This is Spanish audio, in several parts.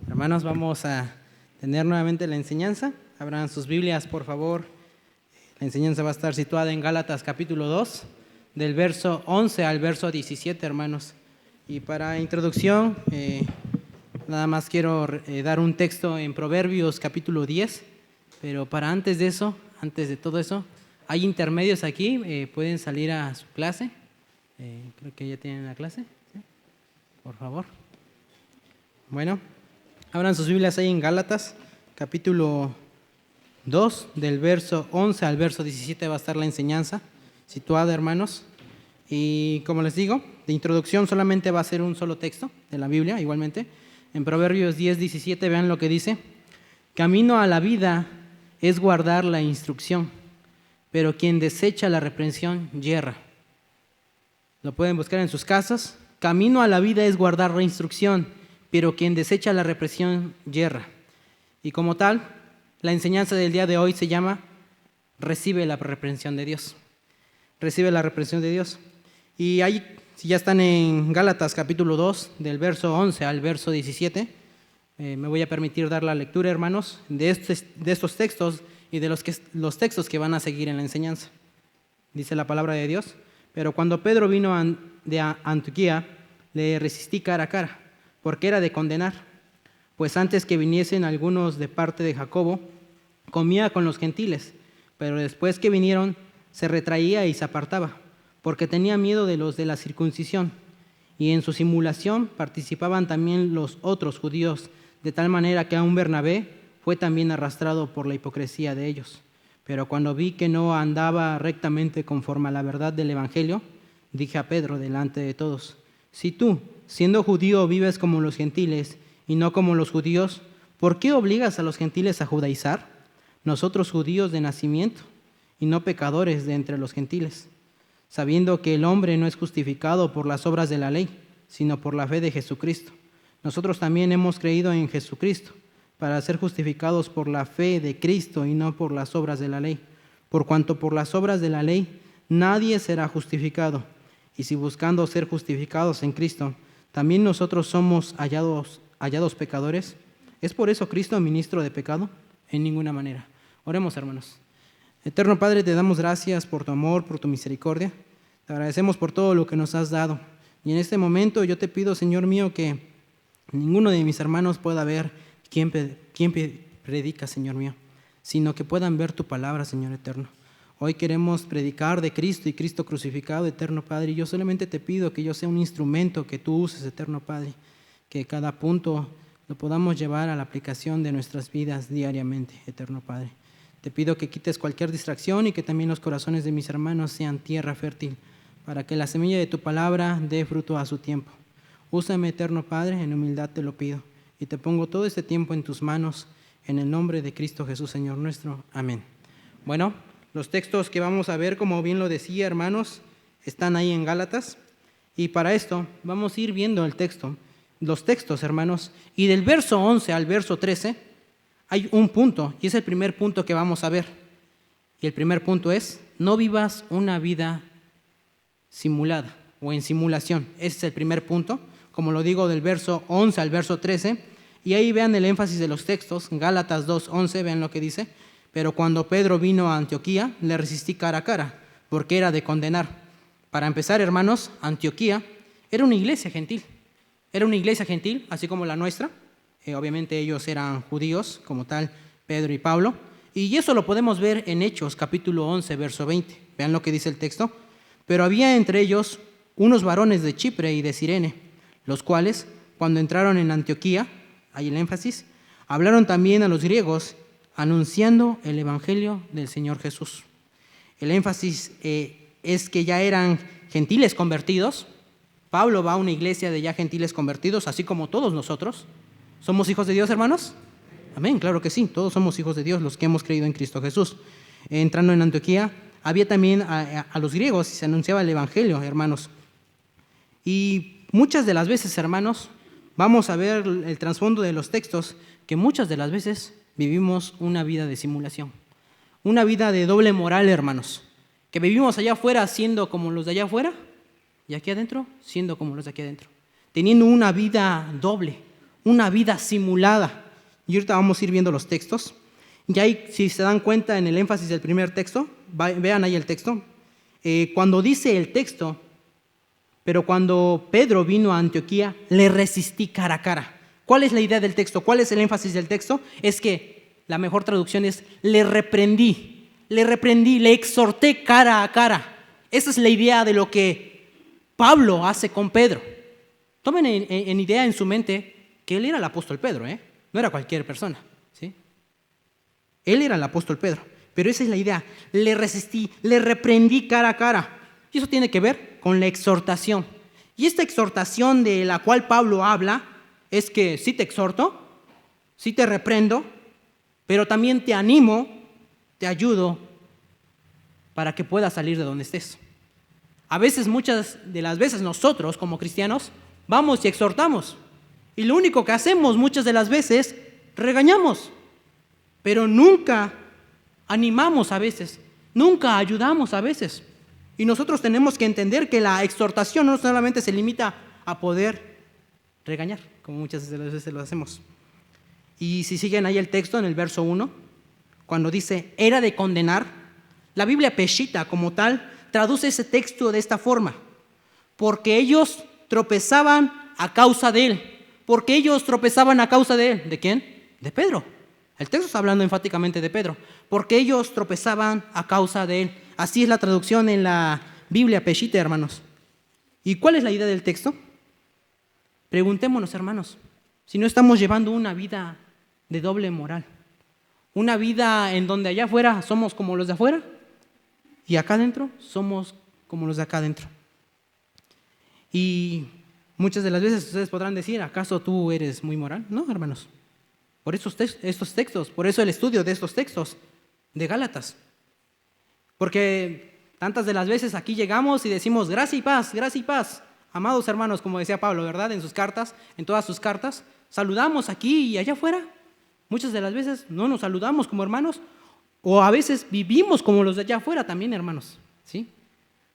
Hermanos, vamos a tener nuevamente la enseñanza. Abran sus Biblias, por favor. La enseñanza va a estar situada en Gálatas capítulo 2, del verso 11 al verso 17, hermanos. Y para introducción, nada más quiero dar un texto en Proverbios capítulo 10, pero para antes de todo eso, hay intermedios aquí, pueden salir a su clase. Creo que ya tienen la clase, ¿sí? Por favor. Bueno, abran sus Biblias ahí en Gálatas capítulo 2, del verso 11 al verso 17 va a estar la enseñanza situada, hermanos. Y como les digo, de introducción solamente va a ser un solo texto de la Biblia, igualmente. En Proverbios 10, 17, vean lo que dice. Camino a la vida es guardar la instrucción, pero quien desecha la reprensión yerra. Lo pueden buscar en sus casas. Camino a la vida es guardar la instrucción, pero quien desecha la reprensión yerra. Y como tal, la enseñanza del día de hoy se llama Recibe la reprensión de Dios. Recibe la reprensión de Dios. Y ahí, si ya están en Gálatas capítulo 2, del verso 11 al verso 17, me voy a permitir dar la lectura, hermanos, de estos textos y de los textos que van a seguir en la enseñanza. Dice la palabra de Dios: pero cuando Pedro vino de Antioquía, le resistí cara a cara, porque era de condenar. Pues antes que viniesen algunos de parte de Jacobo, comía con los gentiles, pero después que vinieron, se retraía y se apartaba, porque tenía miedo de los de la circuncisión. Y en su simulación participaban también los otros judíos, de tal manera que aun Bernabé fue también arrastrado por la hipocresía de ellos. Pero cuando vi que no andaba rectamente conforme a la verdad del Evangelio, dije a Pedro delante de todos: si tú, siendo judío, vives como los gentiles y no como los judíos, ¿por qué obligas a los gentiles a judaizar? Nosotros judíos de nacimiento y no pecadores de entre los gentiles, sabiendo que el hombre no es justificado por las obras de la ley, sino por la fe de Jesucristo. Nosotros también hemos creído en Jesucristo para ser justificados por la fe de Cristo y no por las obras de la ley. Por cuanto por las obras de la ley nadie será justificado. Y si buscando ser justificados en Cristo, también nosotros somos hallados pecadores, ¿es por eso Cristo ministro de pecado? En ninguna manera. Oremos, hermanos. Eterno Padre, te damos gracias por tu amor, por tu misericordia. Te agradecemos por todo lo que nos has dado. Y en este momento yo te pido, Señor mío, que ninguno de mis hermanos pueda ver quién predica, Señor mío, sino que puedan ver tu palabra, Señor eterno. Hoy queremos predicar de Cristo y Cristo crucificado, eterno Padre, y yo solamente te pido que yo sea un instrumento que tú uses, eterno Padre, que cada punto lo podamos llevar a la aplicación de nuestras vidas diariamente, eterno Padre. Te pido que quites cualquier distracción y que también los corazones de mis hermanos sean tierra fértil, para que la semilla de tu palabra dé fruto a su tiempo. Úsame, eterno Padre, en humildad te lo pido, y te pongo todo este tiempo en tus manos, en el nombre de Cristo Jesús, Señor nuestro. Amén. Bueno, los textos que vamos a ver, como bien lo decía, hermanos, están ahí en Gálatas, y para esto vamos a ir viendo los textos, hermanos, y del verso 11 al verso 13 hay un punto, y es el primer punto que vamos a ver. Y el primer punto es: no vivas una vida simulada o en simulación. Ese es el primer punto, como lo digo, del verso 11 al verso 13. Y ahí vean el énfasis de los textos. Gálatas 2:11, vean lo que dice: pero cuando Pedro vino a Antioquía, le resistí cara a cara, porque era de condenar. Para empezar, hermanos, Antioquía era una iglesia gentil. Era una iglesia gentil, así como la nuestra. Obviamente ellos eran judíos, como tal, Pedro y Pablo. Y eso lo podemos ver en Hechos, capítulo 11, verso 20. Vean lo que dice el texto. Pero había entre ellos unos varones de Chipre y de Cirene, los cuales, cuando entraron en Antioquía, hay el énfasis, hablaron también a los griegos, anunciando el evangelio del Señor Jesús. El énfasis es que ya eran gentiles convertidos. Pablo va a una iglesia de ya gentiles convertidos, así como todos nosotros. ¿Somos hijos de Dios, hermanos? Amén, claro que sí, todos somos hijos de Dios, los que hemos creído en Cristo Jesús. Entrando en Antioquía, había también a los griegos y se anunciaba el evangelio, hermanos. Y muchas de las veces, hermanos, vamos a ver el trasfondo de los textos, que muchas de las veces vivimos una vida de simulación, una vida de doble moral, hermanos. Que vivimos allá afuera siendo como los de allá afuera y aquí adentro siendo como los de aquí adentro. Teniendo una vida doble, una vida simulada. Y ahorita vamos a ir viendo los textos. Y ahí, si se dan cuenta en el énfasis del primer texto, vean ahí el texto. Cuando dice el texto, pero cuando Pedro vino a Antioquía, le resistí cara a cara. ¿Cuál es la idea del texto? ¿Cuál es el énfasis del texto? Es que la mejor traducción es le reprendí, le exhorté cara a cara. Esa es la idea de lo que Pablo hace con Pedro. Tomen en idea en su mente que él era el apóstol Pedro, no era cualquier persona, ¿sí? Él era el apóstol Pedro, pero esa es la idea. Le resistí, le reprendí cara a cara. Y eso tiene que ver con la exhortación. Y esta exhortación de la cual Pablo habla es que sí te exhorto, sí te reprendo, pero también te animo, te ayudo para que puedas salir de donde estés. A veces, muchas de las veces nosotros como cristianos vamos y exhortamos. Y lo único que hacemos muchas de las veces, regañamos. Pero nunca animamos a veces, nunca ayudamos a veces. Y nosotros tenemos que entender que la exhortación no solamente se limita a poder regañar, como muchas de las veces lo hacemos. Y si siguen ahí el texto en el verso 1, cuando dice, era de condenar, la Biblia Peshitta como tal traduce ese texto de esta forma, porque ellos tropezaban a causa de él. Porque ellos tropezaban a causa de él. ¿De quién? De Pedro. El texto está hablando enfáticamente de Pedro. Porque ellos tropezaban a causa de él. Así es la traducción en la Biblia Peshitta, hermanos. ¿Y cuál es la idea del texto? Preguntémonos, hermanos, si no estamos llevando una vida de doble moral. Una vida en donde allá afuera somos como los de afuera y acá adentro somos como los de acá adentro. Y muchas de las veces ustedes podrán decir, ¿acaso tú eres muy moral? No, hermanos. Por estos textos, por eso el estudio de estos textos de Gálatas. Porque tantas de las veces aquí llegamos y decimos gracia y paz, gracia y paz. Amados hermanos, como decía Pablo, ¿verdad? En sus cartas, en todas sus cartas, saludamos aquí y allá afuera. Muchas de las veces no nos saludamos como hermanos o a veces vivimos como los de allá afuera también, hermanos, ¿sí?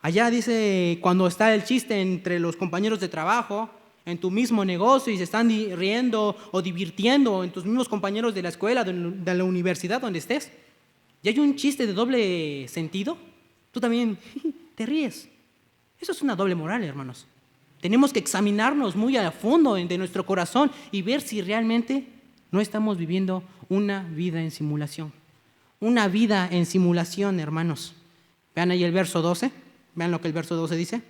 Allá dice, cuando está el chiste entre los compañeros de trabajo, en tu mismo negocio y se están riendo o divirtiendo, en tus mismos compañeros de la escuela, de la universidad donde estés, y hay un chiste de doble sentido, tú también te ríes. Eso es una doble moral, hermanos. Tenemos que examinarnos muy a fondo de nuestro corazón y ver si realmente no estamos viviendo una vida en simulación. Una vida en simulación, hermanos. Vean ahí el verso 12. Vean lo que el verso 12 dice.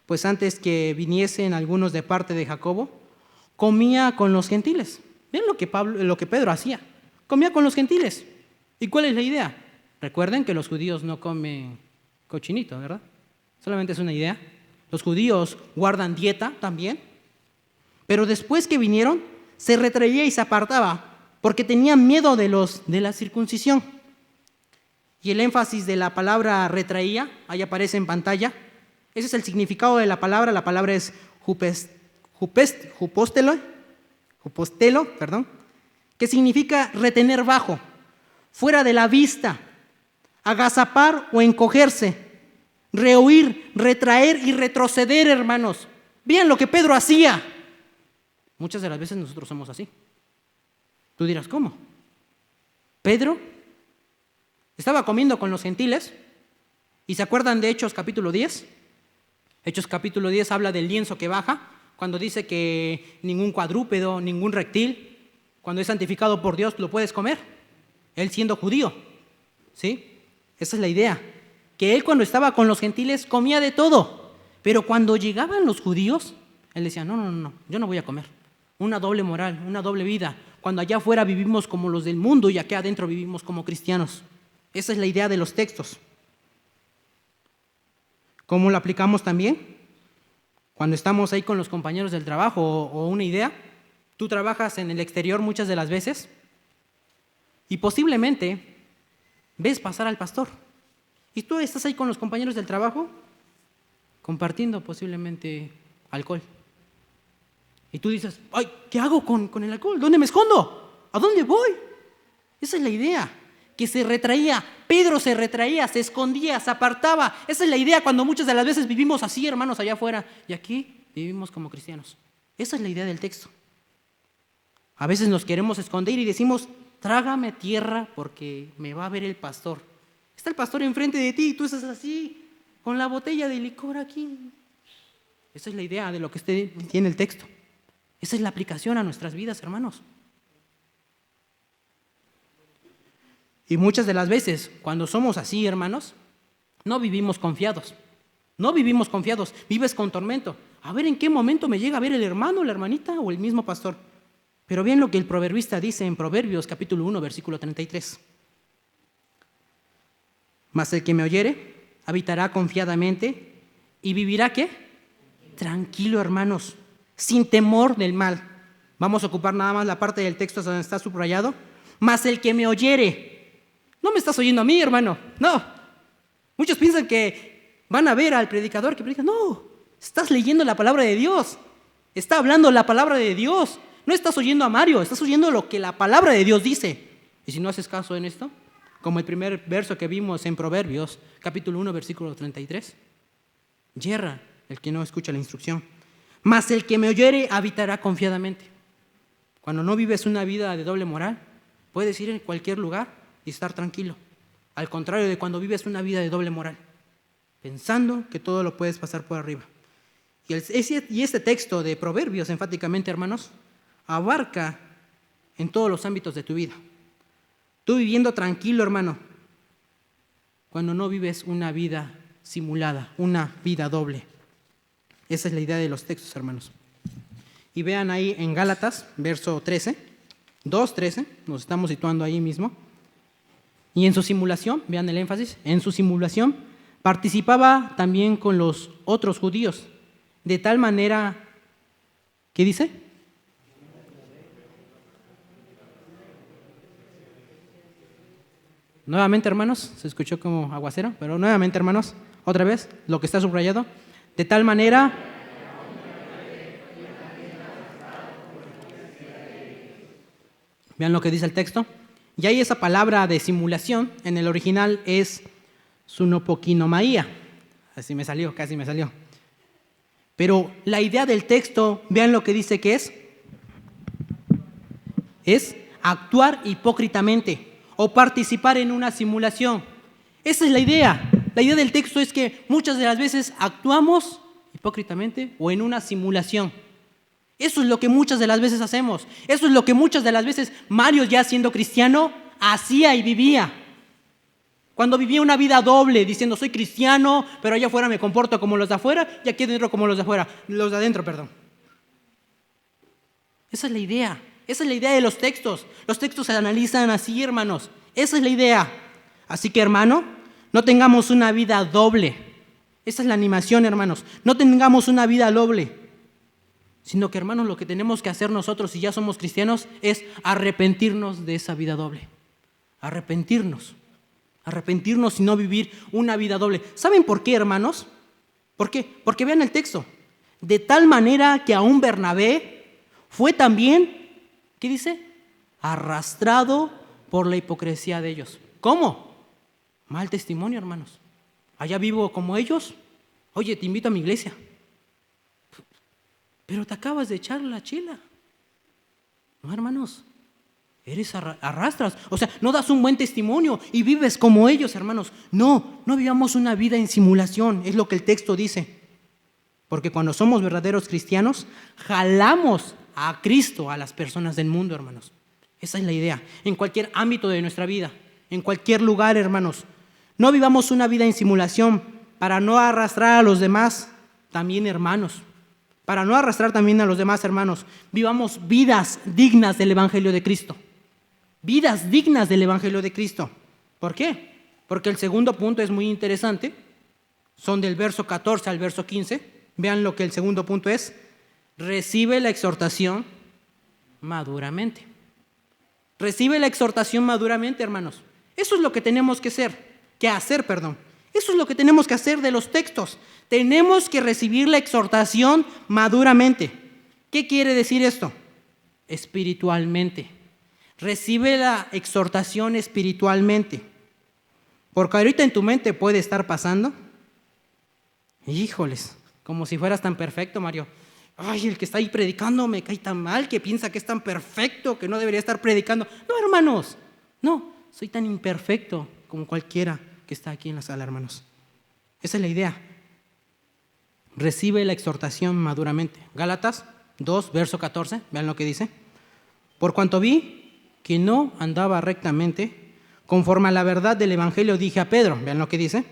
Pues antes que viniesen algunos de parte de Jacobo, comía con los gentiles. Vean lo que Pedro hacía. Comía con los gentiles. ¿Y cuál es la idea? Recuerden que los judíos no comen cochinito, ¿verdad? Solamente es una idea. Los judíos guardan dieta también. Pero después que vinieron, se retraía y se apartaba porque tenían miedo de la circuncisión. Y el énfasis de la palabra retraía, ahí aparece en pantalla. Ese es el significado de la palabra. La palabra es jupostelo, que significa retener bajo, fuera de la vista, agazapar o encogerse, rehuir, retraer y retroceder, hermanos. Vean lo que Pedro hacía. Muchas de las veces nosotros somos así. Tú dirás, ¿cómo? Pedro estaba comiendo con los gentiles y ¿se acuerdan de Hechos capítulo 10? Hechos capítulo 10 habla del lienzo que baja, cuando dice que ningún cuadrúpedo, ningún reptil, cuando es santificado por Dios, lo puedes comer. Él siendo judío, ¿sí? Esa es la idea. Que él cuando estaba con los gentiles comía de todo, pero cuando llegaban los judíos, él decía, no, yo no voy a comer. Una doble moral, una doble vida. Cuando allá afuera vivimos como los del mundo y aquí adentro vivimos como cristianos. Esa es la idea de los textos. ¿Cómo lo aplicamos también? Cuando estamos ahí con los compañeros del trabajo o una idea, tú trabajas en el exterior muchas de las veces y posiblemente ves pasar al pastor. Y tú estás ahí con los compañeros del trabajo compartiendo posiblemente alcohol. Y tú dices, ay, ¿qué hago con el alcohol? ¿Dónde me escondo? ¿A dónde voy? Esa es la idea. que se retraía. Pedro se retraía, se escondía, se apartaba. Esa es la idea cuando muchas de las veces vivimos así, hermanos, allá afuera. Y aquí vivimos como cristianos. Esa es la idea del texto. A veces nos queremos esconder y decimos, trágame tierra porque me va a ver el pastor. Está el pastor enfrente de ti y tú estás así, con la botella de licor aquí. Esa es la idea de lo que tiene el texto. Esa es la aplicación a nuestras vidas, hermanos. Y muchas de las veces, cuando somos así, hermanos, no vivimos confiados. No vivimos confiados, vives con tormento. A ver en qué momento me llega a ver el hermano, la hermanita o el mismo pastor. Pero bien lo que el proverbista dice en Proverbios capítulo 1, versículo 33. Mas el que me oyere habitará confiadamente y vivirá, ¿qué? Tranquilo, hermanos, sin temor del mal. Vamos a ocupar nada más la parte del texto donde está subrayado. Mas el que me oyere. No me estás oyendo a mí, hermano. No. Muchos piensan que van a ver al predicador que predica. No, estás leyendo la palabra de Dios. Está hablando la palabra de Dios. No estás oyendo a Mario, estás oyendo lo que la palabra de Dios dice. Y si no haces caso en esto, como el primer verso que vimos en Proverbios, capítulo 1, versículo 33, yerra el que no escucha la instrucción. Mas el que me oyere habitará confiadamente. Cuando no vives una vida de doble moral, puedes ir en cualquier lugar y estar tranquilo. Al contrario de cuando vives una vida de doble moral, pensando que todo lo puedes pasar por arriba. Y este texto de Proverbios, enfáticamente, hermanos, abarca en todos los ámbitos de tu vida. Tú viviendo tranquilo, hermano, cuando no vives una vida simulada, una vida doble. Esa es la idea de los textos, hermanos. Y vean ahí en Gálatas, verso 13, 2:13, nos estamos situando ahí mismo. Y en su simulación, vean el énfasis, en su simulación participaba también con los otros judíos, de tal manera, ¿qué dice? Nuevamente, hermanos, se escuchó como aguacero, pero nuevamente, hermanos, otra vez, lo que está subrayado. De tal manera, vean lo que dice el texto. Y ahí esa palabra de simulación, en el original es sunopokinomai. Así me salió, casi me salió. Pero la idea del texto, vean lo que dice que es actuar hipócritamente o participar en una simulación. Esa es la idea. La idea del texto es que muchas de las veces actuamos hipócritamente o en una simulación. Eso es lo que muchas de las veces hacemos. Eso es lo que muchas de las veces Mario, ya siendo cristiano, hacía y vivía. Cuando vivía una vida doble, diciendo soy cristiano, pero allá afuera me comporto como los de afuera y aquí adentro como los de afuera, los de adentro, perdón. Esa es la idea. Esa es la idea de los textos. Los textos se analizan así, hermanos. Esa es la idea. Así que, hermano, no tengamos una vida doble. Esa es la animación, hermanos. No tengamos una vida doble. Sino que, hermanos, lo que tenemos que hacer nosotros, si ya somos cristianos, es arrepentirnos de esa vida doble. Arrepentirnos. Arrepentirnos y no vivir una vida doble. ¿Saben por qué, hermanos? ¿Por qué? Porque vean el texto. De tal manera que aún Bernabé fue también, ¿qué dice? Arrastrado por la hipocresía de ellos. ¿Cómo? Mal testimonio, hermanos. Allá vivo como ellos. Oye, te invito a mi iglesia. Pero te acabas de echar la chela. No, hermanos. Arrastras. O sea, no das un buen testimonio y vives como ellos, hermanos. No vivamos una vida en simulación. Es lo que el texto dice. Porque cuando somos verdaderos cristianos, jalamos a Cristo a las personas del mundo, hermanos. Esa es la idea. En cualquier ámbito de nuestra vida, en cualquier lugar, hermanos. No vivamos una vida en simulación para no arrastrar a los demás, también hermanos. Para no arrastrar también a los demás hermanos. Vivamos vidas dignas del Evangelio de Cristo. Vidas dignas del Evangelio de Cristo. ¿Por qué? Porque el segundo punto es muy interesante. Son del verso 14 al verso 15. Vean lo que el segundo punto es. Recibe la exhortación maduramente. Recibe la exhortación maduramente, hermanos. Eso es lo que tenemos que hacer. Eso es lo que tenemos que hacer de los textos. Tenemos que recibir la exhortación maduramente. ¿Qué quiere decir esto? Espiritualmente. Recibe la exhortación espiritualmente. Porque ahorita en tu mente puede estar pasando, híjoles, como si fueras tan perfecto, Mario. Ay, el que está ahí predicando me cae tan mal, que piensa que es tan perfecto, que no debería estar predicando. No, hermanos, no, soy tan imperfecto como cualquiera que está aquí en la sala, hermanos. Esa es la idea. Recibe la exhortación maduramente. Gálatas 2, verso 14, vean lo que dice. Por cuanto vi que no andaba rectamente, conforme a la verdad del evangelio, dije a Pedro, vean lo que dice,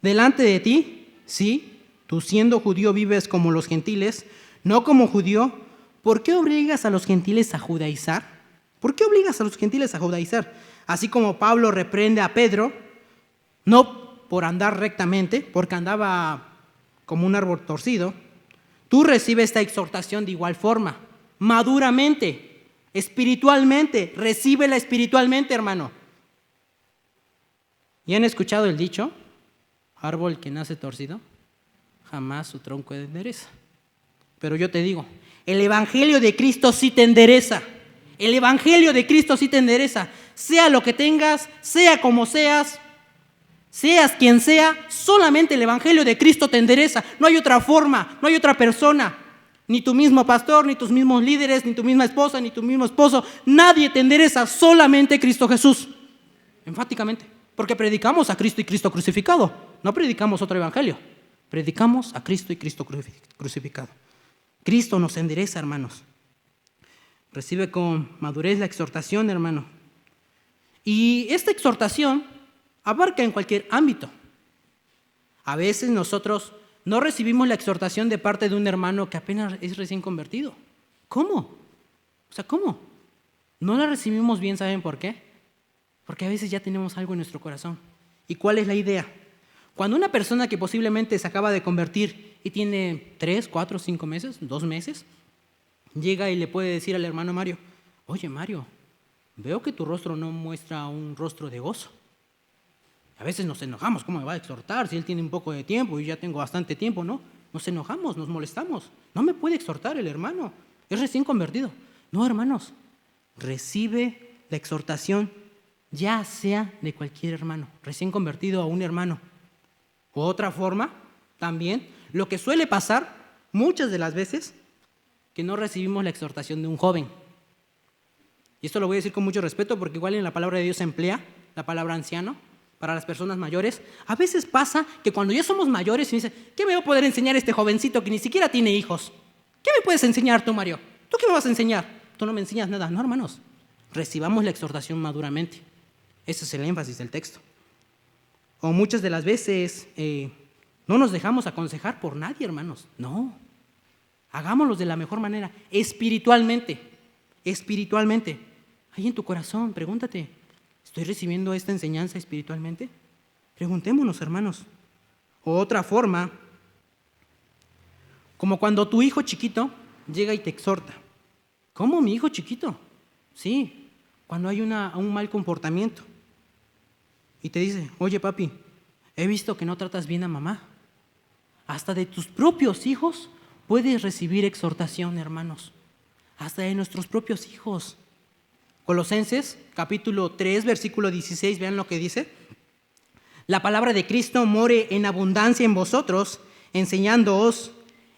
delante de ti, sí, tú siendo judío vives como los gentiles, no como judío. ¿Por qué obligas a los gentiles a judaizar? ¿Por qué obligas a los gentiles a judaizar? Así como Pablo reprende a Pedro, no por andar rectamente, porque andaba como un árbol torcido, tú recibes esta exhortación de igual forma, maduramente, espiritualmente, recíbela espiritualmente, hermano. ¿Y han escuchado el dicho? Árbol que nace torcido, jamás su tronco endereza. Pero yo te digo, el evangelio de Cristo sí te endereza. El evangelio de Cristo sí te endereza. Sea lo que tengas, sea como seas, seas quien sea, solamente el evangelio de Cristo te endereza. No hay otra forma, no hay otra persona. Ni tu mismo pastor, ni tus mismos líderes, ni tu misma esposa, ni tu mismo esposo. Nadie te endereza, solamente Cristo Jesús. Enfáticamente. Porque predicamos a Cristo y Cristo crucificado. No predicamos otro evangelio. Predicamos a Cristo y Cristo crucificado. Cristo nos endereza, hermanos. Recibe con madurez la exhortación, hermano. Y esta exhortación abarca en cualquier ámbito. A veces nosotros no recibimos la exhortación de parte de un hermano que apenas es recién convertido. ¿Cómo? ¿Cómo? No la recibimos bien, ¿saben por qué? Porque a veces ya tenemos algo en nuestro corazón. ¿Y cuál es la idea? Cuando una persona que posiblemente se acaba de convertir y tiene 3, 4, 5 meses, 2 meses, llega y le puede decir al hermano Mario, oye Mario, veo que tu rostro no muestra un rostro de gozo. A veces nos enojamos, ¿cómo me va a exhortar si él tiene un poco de tiempo y ya tengo bastante tiempo? No, nos enojamos, nos molestamos. No me puede exhortar el hermano, es recién convertido. No, hermanos, recibe la exhortación, ya sea de cualquier hermano, recién convertido a un hermano. Otra forma, también, lo que suele pasar muchas de las veces, que no recibimos la exhortación de un joven. Y esto lo voy a decir con mucho respeto, porque igual en la palabra de Dios se emplea la palabra anciano para las personas mayores. A veces pasa que cuando ya somos mayores y dicen, ¿qué me va a poder enseñar este jovencito que ni siquiera tiene hijos? ¿Qué me puedes enseñar tú, Mario? ¿Tú qué me vas a enseñar? Tú no me enseñas nada. No, hermanos, recibamos la exhortación maduramente. Ese es el énfasis del texto. O muchas de las veces no nos dejamos aconsejar por nadie, hermanos. No. Hagámoslo de la mejor manera, espiritualmente. Espiritualmente. Ahí en tu corazón, pregúntate, ¿estoy recibiendo esta enseñanza espiritualmente? Preguntémonos, hermanos. O otra forma, como cuando tu hijo chiquito llega y te exhorta. ¿Cómo, mi hijo chiquito? Sí, cuando hay un mal comportamiento. Y te dice, oye papi, he visto que no tratas bien a mamá. Hasta de tus propios hijos puedes recibir exhortación, hermanos. Hasta de nuestros propios hijos. Colosenses, capítulo 3, versículo 16, vean lo que dice. La palabra de Cristo more en abundancia en vosotros, enseñándoos,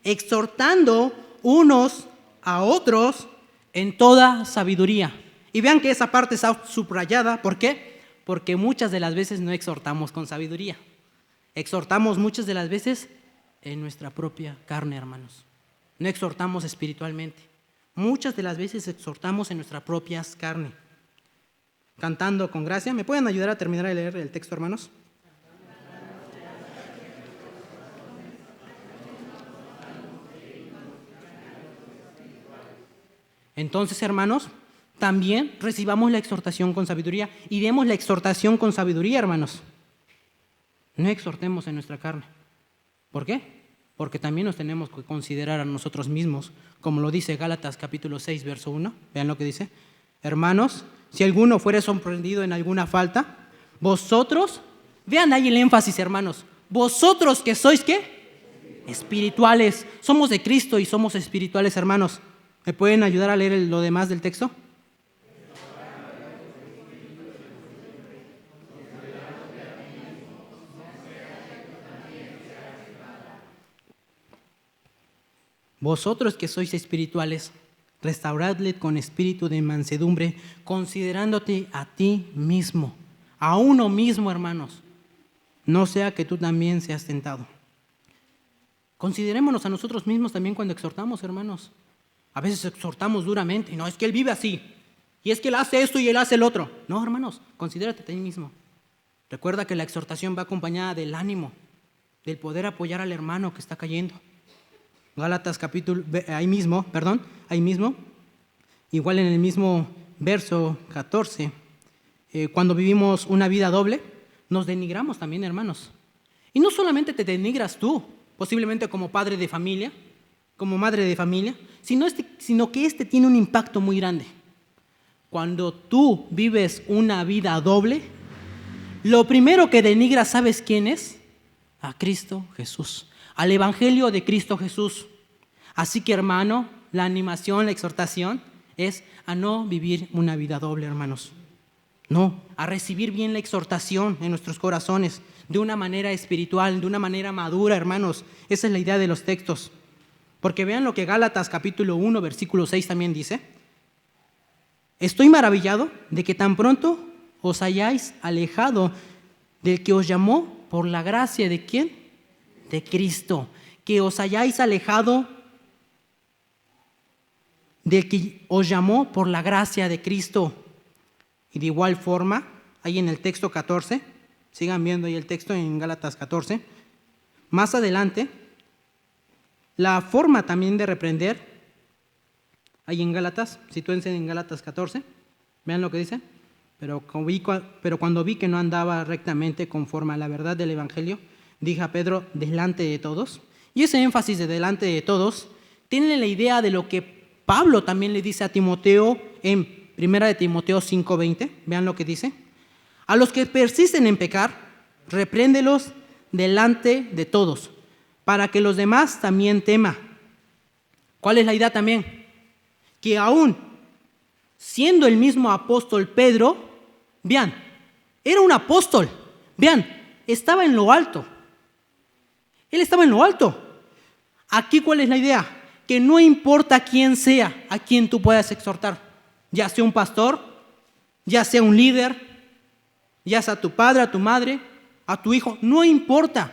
exhortando unos a otros en toda sabiduría. Y vean que esa parte está subrayada. ¿Por qué? Porque muchas de las veces no exhortamos con sabiduría. Exhortamos muchas de las veces en nuestra propia carne, hermanos. No exhortamos espiritualmente. Muchas de las veces exhortamos en nuestra propia carne. Cantando con gracia. ¿Me pueden ayudar a terminar de leer el texto, hermanos? Entonces, hermanos, también recibamos la exhortación con sabiduría y demos la exhortación con sabiduría, hermanos. No exhortemos en nuestra carne. ¿Por qué? Porque también nos tenemos que considerar a nosotros mismos, como lo dice Gálatas capítulo 6, verso 1. Vean lo que dice. Hermanos, si alguno fuere sorprendido en alguna falta, vosotros, vean ahí el énfasis, hermanos, vosotros que sois, ¿qué? Espirituales. Somos de Cristo y somos espirituales, hermanos. ¿Me pueden ayudar a leer lo demás del texto? Vosotros que sois espirituales, restauradle con espíritu de mansedumbre, considerándote a ti mismo, a uno mismo, hermanos. No sea que tú también seas tentado. Considerémonos a nosotros mismos también cuando exhortamos, hermanos. A veces exhortamos duramente. No, es que él vive así. Y es que él hace esto y él hace el otro. No, hermanos, considérate a ti mismo. Recuerda que la exhortación va acompañada del ánimo, del poder apoyar al hermano que está cayendo. Gálatas capítulo, ahí mismo, igual en el mismo verso 14, cuando vivimos una vida doble, nos denigramos también, hermanos. Y no solamente te denigras tú, posiblemente como padre de familia, como madre de familia, sino que este tiene un impacto muy grande. Cuando tú vives una vida doble, lo primero que denigras, ¿sabes quién es? A Cristo Jesús, al Evangelio de Cristo Jesús. Así que, hermano, la animación, la exhortación es a no vivir una vida doble, hermanos. No, a recibir bien la exhortación en nuestros corazones, de una manera espiritual, de una manera madura, hermanos. Esa es la idea de los textos. Porque vean lo que Gálatas capítulo 1, versículo 6 también dice. Estoy maravillado de que tan pronto os hayáis alejado del que os llamó por la gracia de ¿quién? De Cristo. Que os hayáis alejado del que os llamó por la gracia de Cristo. Y de igual forma, ahí en el texto 14, sigan viendo ahí el texto en Gálatas 14, más adelante, la forma también de reprender, ahí en Gálatas, sitúense en Gálatas 14, vean lo que dice. Pero cuando vi que no andaba rectamente conforme a la verdad del Evangelio, dije a Pedro, delante de todos. Y ese énfasis de delante de todos tiene la idea de lo que Pablo también le dice a Timoteo en 1 de Timoteo 5:20. Vean lo que dice. A los que persisten en pecar, repréndelos delante de todos, para que los demás también teman. ¿Cuál es la idea también? Que aún siendo el mismo apóstol Pedro, vean, era un apóstol, vean, estaba en lo alto. Él estaba en lo alto. Aquí, ¿cuál es la idea? Que no importa quién sea a quien tú puedas exhortar, ya sea un pastor, ya sea un líder, ya sea tu padre, a tu madre, a tu hijo, no importa,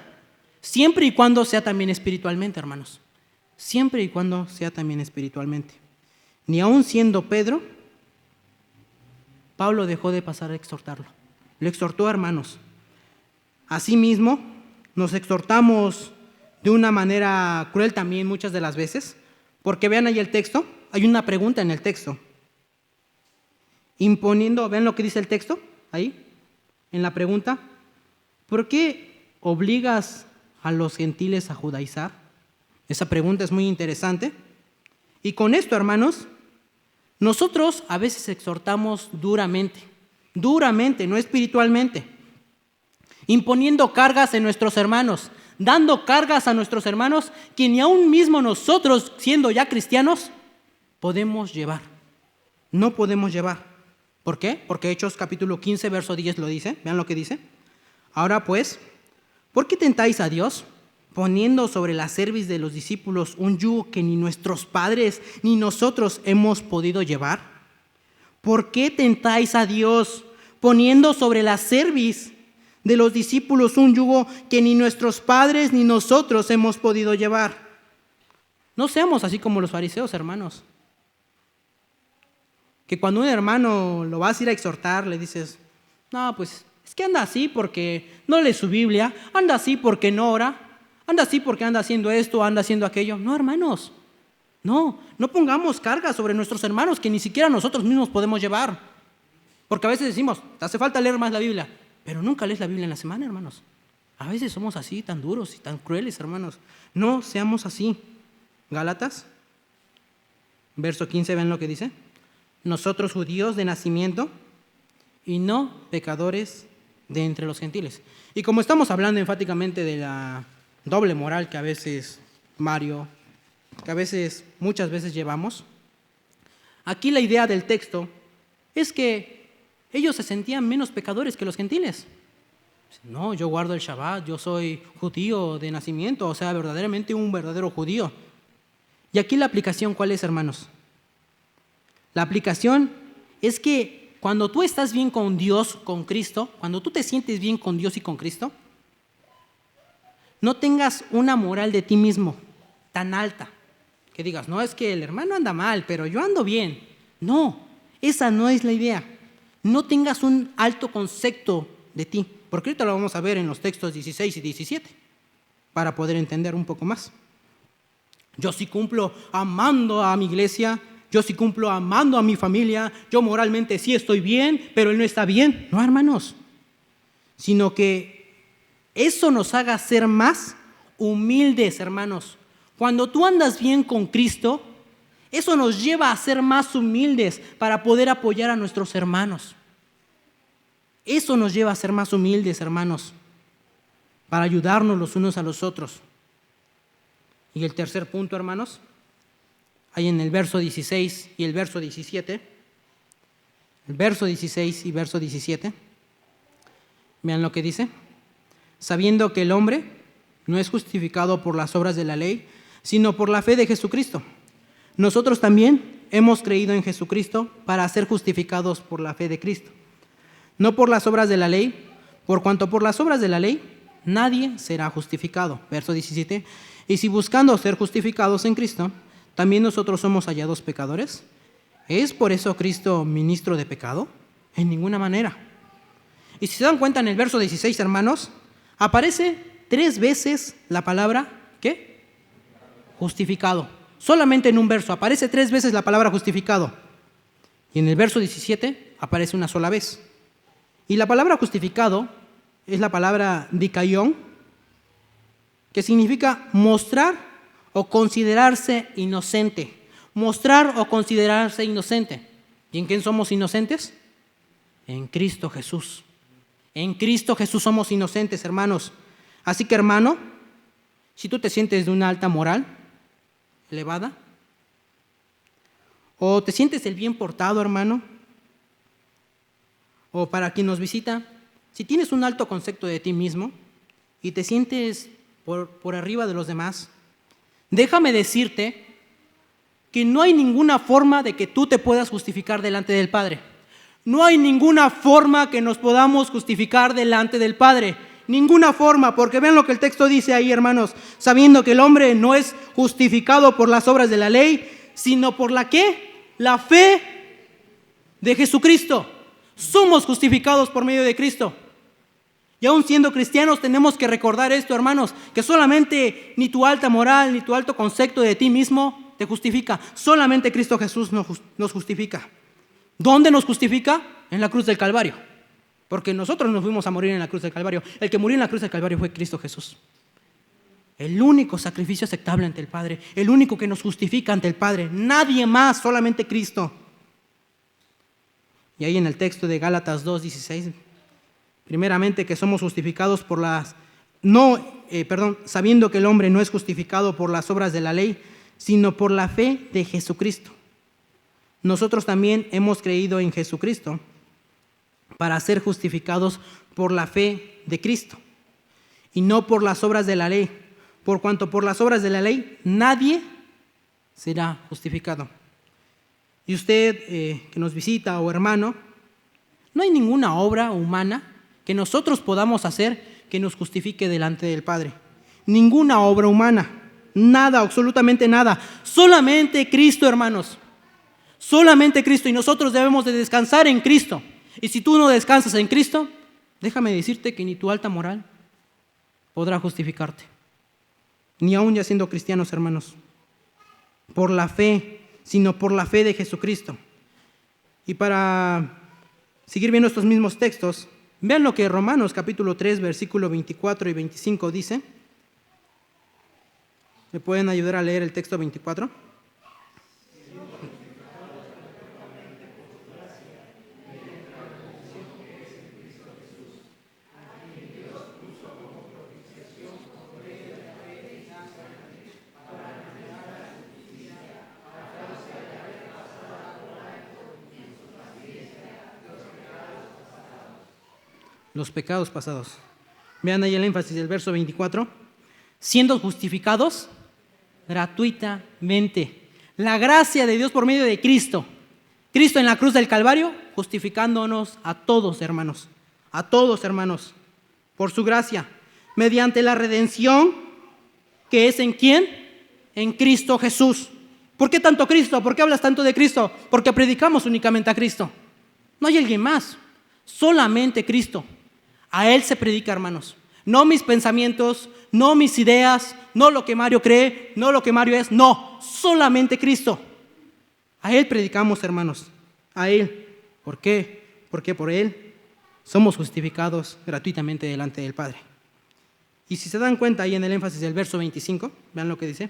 siempre y cuando sea también espiritualmente, hermanos. Siempre y cuando sea también espiritualmente. Ni aun siendo Pedro, Pablo dejó de pasar a exhortarlo. Lo exhortó, hermanos. Asimismo, nos exhortamos de una manera cruel también muchas de las veces, porque vean ahí el texto, hay una pregunta en el texto. Imponiendo, vean lo que dice el texto, ahí, en la pregunta, ¿por qué obligas a los gentiles a judaizar? Esa pregunta es muy interesante. Y con esto, hermanos, nosotros a veces exhortamos duramente, no espiritualmente, imponiendo cargas en nuestros hermanos, dando cargas a nuestros hermanos que ni aún mismo nosotros, siendo ya cristianos, podemos llevar. No podemos llevar. ¿Por qué? Porque Hechos capítulo 15, verso 10 lo dice. Vean lo que dice. Ahora pues, ¿por qué tentáis a Dios, poniendo sobre la cerviz de los discípulos un yugo que ni nuestros padres ni nosotros hemos podido llevar? ¿Por qué tentáis a Dios, poniendo sobre la cerviz de los discípulos un yugo que ni nuestros padres ni nosotros hemos podido llevar? No seamos así como los fariseos, hermanos. Que cuando un hermano lo vas a ir a exhortar, le dices, no, pues es que anda así porque no lee su Biblia, anda así porque no ora, anda así porque anda haciendo esto, anda haciendo aquello. No, hermanos, no pongamos carga sobre nuestros hermanos que ni siquiera nosotros mismos podemos llevar. Porque a veces decimos, te hace falta leer más la Biblia, pero nunca lees la Biblia en la semana, hermanos. A veces somos así, tan duros y tan crueles, hermanos. No seamos así. Gálatas, verso 15, ven lo que dice. Nosotros judíos de nacimiento y no pecadores de entre los gentiles. Y como estamos hablando enfáticamente de la doble moral que a veces, muchas veces llevamos, aquí la idea del texto es que ellos se sentían menos pecadores que los gentiles. No, yo guardo el Shabbat, yo soy judío de nacimiento, o sea, verdaderamente un verdadero judío. Y aquí la aplicación, ¿cuál es, hermanos? La aplicación es que cuando tú estás bien con Dios, con Cristo, cuando tú te sientes bien con Dios y con Cristo, no tengas una moral de ti mismo tan alta, que digas, no, es que el hermano anda mal, pero yo ando bien. No, esa no es la idea. No tengas un alto concepto de ti, porque ahorita lo vamos a ver en los textos 16 y 17, para poder entender un poco más. Yo sí cumplo amando a mi iglesia, yo sí cumplo amando a mi familia, yo moralmente sí estoy bien, pero él no está bien. No, hermanos, sino que eso nos haga ser más humildes, hermanos. Cuando tú andas bien con Cristo, eso nos lleva a ser más humildes para poder apoyar a nuestros hermanos. Eso nos lleva a ser más humildes, hermanos, para ayudarnos los unos a los otros. Y el tercer punto, hermanos, hay en el verso 16 y el verso 17. El verso 16 y verso 17. Vean lo que dice. Sabiendo que el hombre no es justificado por las obras de la ley, sino por la fe de Jesucristo. Nosotros también hemos creído en Jesucristo para ser justificados por la fe de Cristo. No por las obras de la ley, por cuanto por las obras de la ley nadie será justificado. Verso 17. Y si buscando ser justificados en Cristo, también nosotros somos hallados pecadores, ¿es por eso Cristo ministro de pecado? En ninguna manera. Y si se dan cuenta en el verso 16, hermanos, aparece 3 veces la palabra, ¿qué? Justificado. Solamente en un verso aparece 3 veces la palabra justificado. Y en el verso 17 aparece una sola vez. Y la palabra justificado es la palabra dikaion, que significa mostrar o considerarse inocente. Mostrar o considerarse inocente. ¿Y en quién somos inocentes? En Cristo Jesús. En Cristo Jesús somos inocentes, hermanos. Así que, hermano, si tú te sientes de una alta moral elevada, o te sientes el bien portado, hermano, o para quien nos visita, si tienes un alto concepto de ti mismo y te sientes por arriba de los demás, déjame decirte que no hay ninguna forma de que tú te puedas justificar delante del Padre. No hay ninguna forma que nos podamos justificar delante del Padre. Ninguna forma, porque vean lo que el texto dice ahí, hermanos, sabiendo que el hombre no es justificado por las obras de la ley, sino por la ¿qué? La fe de Jesucristo. Somos justificados por medio de Cristo. Y aún siendo cristianos tenemos que recordar esto, hermanos, que solamente ni tu alta moral, ni tu alto concepto de ti mismo te justifica. Solamente Cristo Jesús nos justifica. ¿Dónde nos justifica? En la cruz del Calvario. Porque nosotros nos fuimos a morir en la cruz del Calvario. El que murió en la cruz del Calvario fue Cristo Jesús. El único sacrificio aceptable ante el Padre. El único que nos justifica ante el Padre. Nadie más, solamente Cristo. Y ahí en el texto de Gálatas 2:16, primeramente que somos justificados por sabiendo que el hombre no es justificado por las obras de la ley, sino por la fe de Jesucristo. Nosotros también hemos creído en Jesucristo para ser justificados por la fe de Cristo y no por las obras de la ley, por cuanto por las obras de la ley nadie será justificado. Y usted que nos visita o hermano, no hay ninguna obra humana que nosotros podamos hacer que nos justifique delante del Padre. Ninguna obra humana, nada, absolutamente nada. Solamente Cristo, hermanos. Solamente Cristo, y nosotros debemos de descansar en Cristo. Y si tú no descansas en Cristo, déjame decirte que ni tu alta moral podrá justificarte. Ni aún ya siendo cristianos, hermanos. Por la fe, sino por la fe de Jesucristo. Y para seguir viendo estos mismos textos, vean lo que Romanos capítulo 3, versículo 24 y 25 dice. ¿Me pueden ayudar a leer el texto 24? Los pecados pasados. Vean ahí el énfasis del verso 24. Siendo justificados gratuitamente. La gracia de Dios por medio de Cristo. Cristo en la cruz del Calvario, justificándonos a todos, hermanos. A todos, hermanos. Por su gracia. Mediante la redención que es ¿en quién? En Cristo Jesús. ¿Por qué tanto Cristo? ¿Por qué hablas tanto de Cristo? Porque predicamos únicamente a Cristo. No hay alguien más. Solamente Cristo. A Él se predica, hermanos. No mis pensamientos, no mis ideas, no lo que Mario cree, no lo que Mario es. No, solamente Cristo. A Él predicamos, hermanos. A Él. ¿Por qué? Porque por Él somos justificados gratuitamente delante del Padre. Y si se dan cuenta ahí en el énfasis del verso 25, vean lo que dice.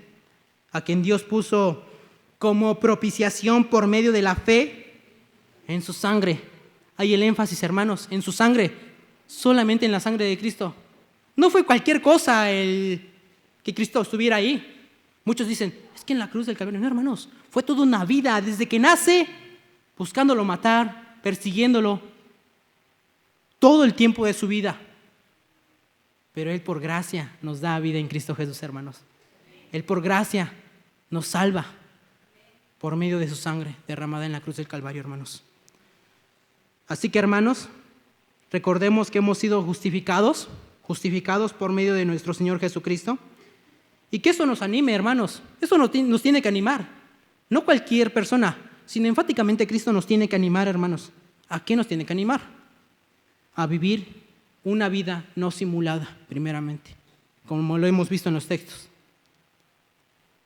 A quien Dios puso como propiciación por medio de la fe en su sangre. Hay el énfasis, hermanos, en su sangre. Solamente en la sangre de Cristo. No fue cualquier cosa el que Cristo estuviera ahí. Muchos dicen, es que en la cruz del Calvario. No, hermanos, fue toda una vida desde que nace, buscándolo matar, persiguiéndolo, todo el tiempo de su vida. Pero Él por gracia nos da vida en Cristo Jesús, hermanos. Él por gracia nos salva por medio de su sangre derramada en la cruz del Calvario, hermanos. Así que, hermanos, recordemos que hemos sido justificados por medio de nuestro Señor Jesucristo. Y que eso nos anime, hermanos. Eso nos tiene que animar. No cualquier persona, sino enfáticamente Cristo nos tiene que animar, hermanos. ¿A qué nos tiene que animar? A vivir una vida no simulada, primeramente, como lo hemos visto en los textos.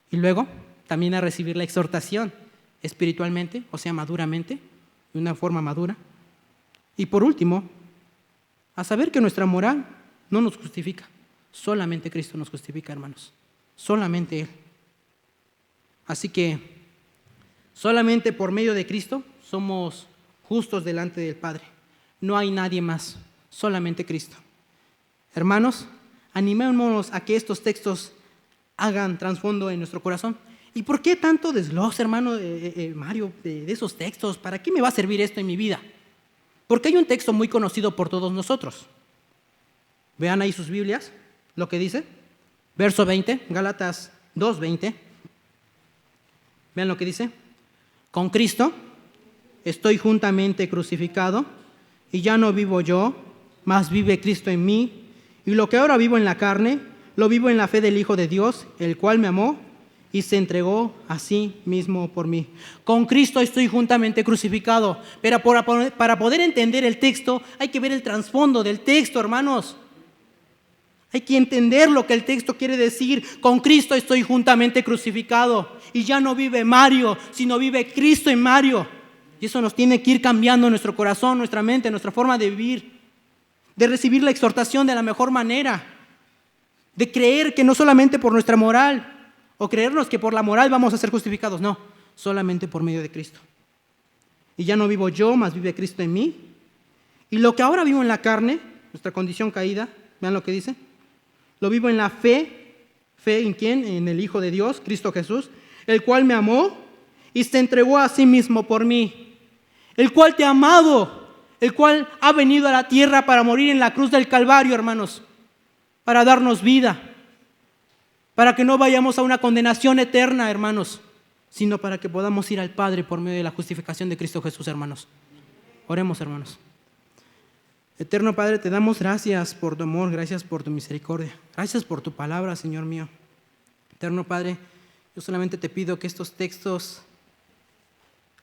Y luego, también a recibir la exhortación espiritualmente, o sea, maduramente, de una forma madura. Y por último, a saber que nuestra moral no nos justifica. Solamente Cristo nos justifica, hermanos. Solamente Él. Así que, solamente por medio de Cristo somos justos delante del Padre. No hay nadie más. Solamente Cristo. Hermanos, animémonos a que estos textos hagan trasfondo en nuestro corazón. ¿Y por qué tanto desglose, hermano Mario, de esos textos? ¿Para qué me va a servir esto en mi vida? Porque hay un texto muy conocido por todos nosotros. Vean ahí sus Biblias, lo que dice. Verso 20, Gálatas 2:20. Vean lo que dice. Con Cristo estoy juntamente crucificado, y ya no vivo yo, mas vive Cristo en mí. Y lo que ahora vivo en la carne, lo vivo en la fe del Hijo de Dios, el cual me amó y se entregó a sí mismo por mí. Con Cristo estoy juntamente crucificado. Pero para poder entender el texto, hay que ver el trasfondo del texto, hermanos. Hay que entender lo que el texto quiere decir. Con Cristo estoy juntamente crucificado. Y ya no vive Mario, sino vive Cristo en Mario. Y eso nos tiene que ir cambiando nuestro corazón, nuestra mente, nuestra forma de vivir. De recibir la exhortación de la mejor manera. De creer que no solamente por nuestra moral, o creernos que por la moral vamos a ser justificados. No, solamente por medio de Cristo. Y ya no vivo yo, mas vive Cristo en mí. Y lo que ahora vivo en la carne, nuestra condición caída, vean lo que dice. Lo vivo en la fe. ¿Fe en quién? En el Hijo de Dios, Cristo Jesús, el cual me amó y se entregó a sí mismo por mí. El cual te ha amado, el cual ha venido a la tierra para morir en la cruz del Calvario, hermanos, para darnos vida, para que no vayamos a una condenación eterna, hermanos, sino para que podamos ir al Padre por medio de la justificación de Cristo Jesús, hermanos. Oremos, hermanos. Eterno Padre, te damos gracias por tu amor, gracias por tu misericordia, gracias por tu palabra, Señor mío. Eterno Padre, yo solamente te pido que estos textos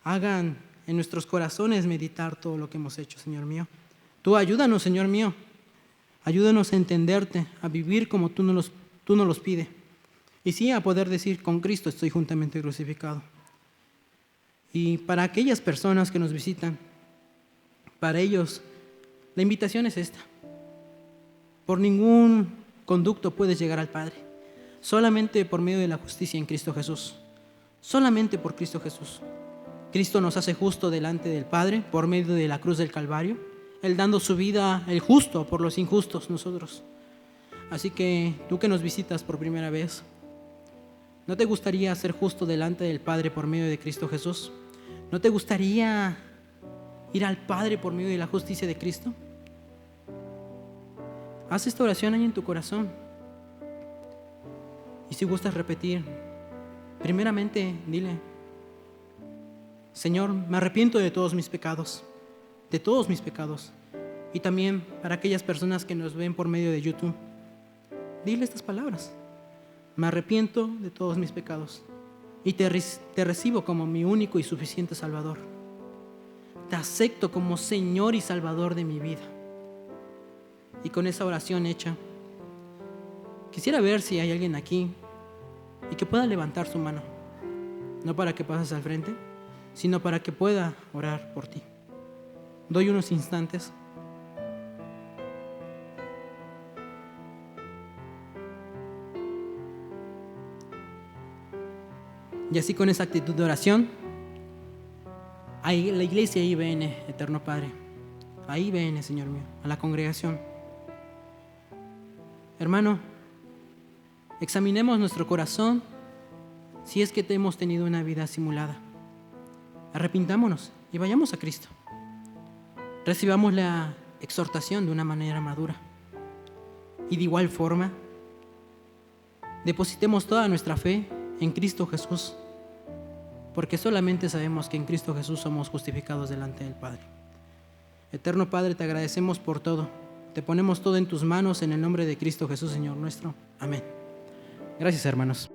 hagan en nuestros corazones meditar todo lo que hemos hecho, Señor mío. Tú ayúdanos, Señor mío. Ayúdanos a entenderte, a vivir como tú nos los pides. Y sí, a poder decir, con Cristo estoy juntamente crucificado. Y para aquellas personas que nos visitan, para ellos, la invitación es esta. Por ningún conducto puedes llegar al Padre. Solamente por medio de la justicia en Cristo Jesús. Solamente por Cristo Jesús. Cristo nos hace justo delante del Padre por medio de la cruz del Calvario. Él dando su vida, el justo, por los injustos nosotros. Así que tú que nos visitas por primera vez, ¿no te gustaría ser justo delante del Padre por medio de Cristo Jesús? ¿No te gustaría ir al Padre por medio de la justicia de Cristo? Haz esta oración ahí en tu corazón. Y si gustas repetir primeramente dile: Señor, me arrepiento de todos mis pecados, de todos mis pecados. Y también para aquellas personas que nos ven por medio de YouTube, dile estas palabras: me arrepiento de todos mis pecados y te recibo como mi único y suficiente Salvador. Te acepto como Señor y Salvador de mi vida. Y con esa oración hecha, quisiera ver si hay alguien aquí y que pueda levantar su mano, no para que pases al frente, sino para que pueda orar por ti. Doy unos instantes. Y así, con esa actitud de oración, ahí la iglesia, ahí viene, eterno Padre. Ahí viene, Señor mío, a la congregación. Hermano, examinemos nuestro corazón si es que hemos tenido una vida simulada. Arrepintámonos y vayamos a Cristo. Recibamos la exhortación de una manera madura. Y de igual forma, depositemos toda nuestra fe en Cristo Jesús, porque solamente sabemos que en Cristo Jesús somos justificados delante del Padre. Eterno Padre, te agradecemos por todo. Te ponemos todo en tus manos en el nombre de Cristo Jesús, Señor nuestro. Amén. Gracias, hermanos.